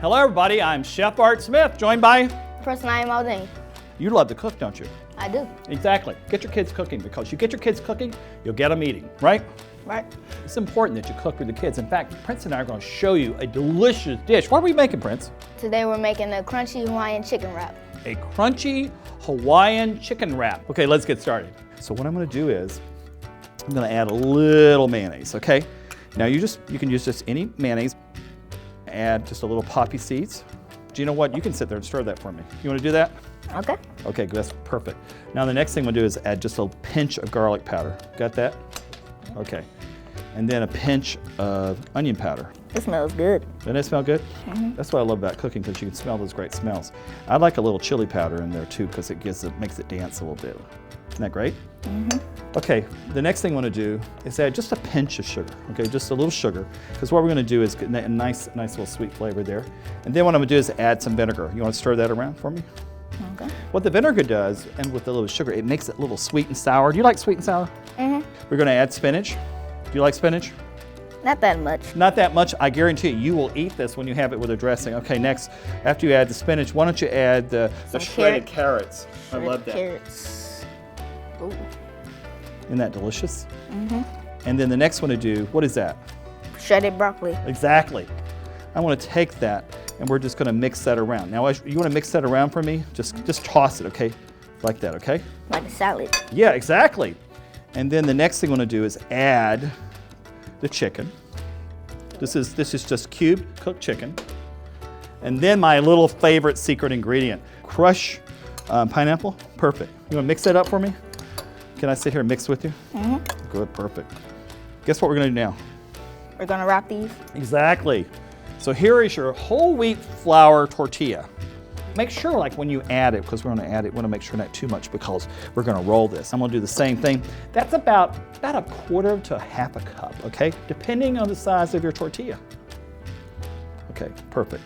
Hello everybody, I'm Chef Art Smith, joined by... Person I am Aldine. You love to cook, don't you? I do. Exactly. Get your kids cooking, because you get your kids cooking, you'll get them eating, right? Right. It's important that you cook with the kids. In fact, Prince and I are going to show you a delicious dish. What are we making, Prince? Today we're making a crunchy Hawaiian chicken wrap. A crunchy Hawaiian chicken wrap. Okay, let's get started. So what I'm going to do is, I'm going to add a little mayonnaise, okay? Now you can use just any mayonnaise. Add just a little poppy seeds. Do you know what? You can sit there and stir that for me. You want to do that? Okay. Okay, that's perfect. Now the next thing we'll do is add just a pinch of garlic powder. Got that? Okay. And then a pinch of onion powder. It smells good. Doesn't it smell good? Mm-hmm. That's what I love about cooking, because you can smell those great smells. I like a little chili powder in there too, because it makes it dance a little bit. Isn't that great? Mm-hmm. Okay, the next thing I want to do is add just a pinch of sugar, okay, just a little sugar, because what we're going to do is get a nice little sweet flavor there. And then what I'm going to do is add some vinegar. You want to stir that around for me? Okay. What the vinegar does, and with the little sugar, it makes it a little sweet and sour. Do you like sweet and sour? Mm-hmm. We're going to add spinach. Do you like spinach? Not that much. Not that much. I guarantee you will eat this when you have it with a dressing. Okay, next, after you add the spinach, why don't you add the shredded carrots? I love that. Carrots. Ooh. Isn't that delicious? Mm-hmm. And then the next one to do, what is that? Shredded broccoli. Exactly. I want to take that and we're just going to mix that around. Now, you want to mix that around for me? Just toss it, okay? Like that, okay? Like a salad. Yeah, exactly. And then the next thing I want to do is add the chicken. This is just cubed cooked chicken. And then my little favorite secret ingredient, crush pineapple. Perfect. You want to mix that up for me? Can I sit here and mix with you? Mm-hmm. Good, perfect. Guess what we're going to do now? We're gonna wrap these. Exactly. So here is your whole wheat flour tortilla. Make sure, like when you add it, because we're going to add it, we want to make sure not too much, because we're going to roll this. I'm going to do the same thing. That's about a quarter to half a cup, okay? Depending on the size of your tortilla. Okay, perfect.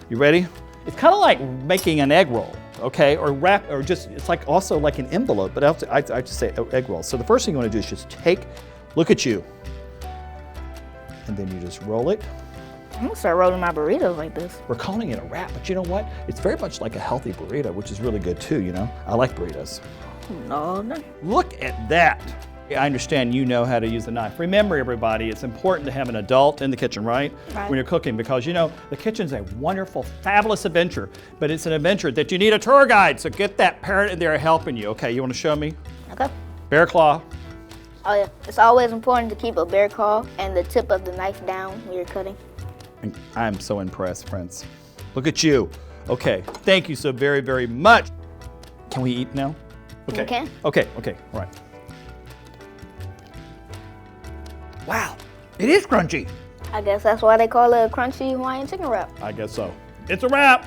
You ready? It's kind of like making an egg roll, okay? Or just, it's like also like an envelope, but I just say egg roll. So the first thing you want to do is just look at you, and then you just roll it. I'm gonna start rolling my burritos like this. We're calling it a wrap, but you know what? It's very much like a healthy burrito, which is really good too, you know? I like burritos. No. Look at that. I understand you know how to use a knife. Remember, everybody, it's important to have an adult in the kitchen, right? Right. When you're cooking, because you know, the kitchen's a wonderful, fabulous adventure, but it's an adventure that you need a tour guide, so get that parent in there helping you. Okay, you wanna show me? Okay. Bear claw. Oh yeah. It's always important to keep a bear claw and the tip of the knife down when you're cutting. I'm so impressed, Prince. Look at you. Okay, thank you so very, very much. Can we eat now? Okay. You can. Okay, all right. Wow, it is crunchy. I guess that's why they call it a crunchy Hawaiian chicken wrap. I guess so. It's a wrap.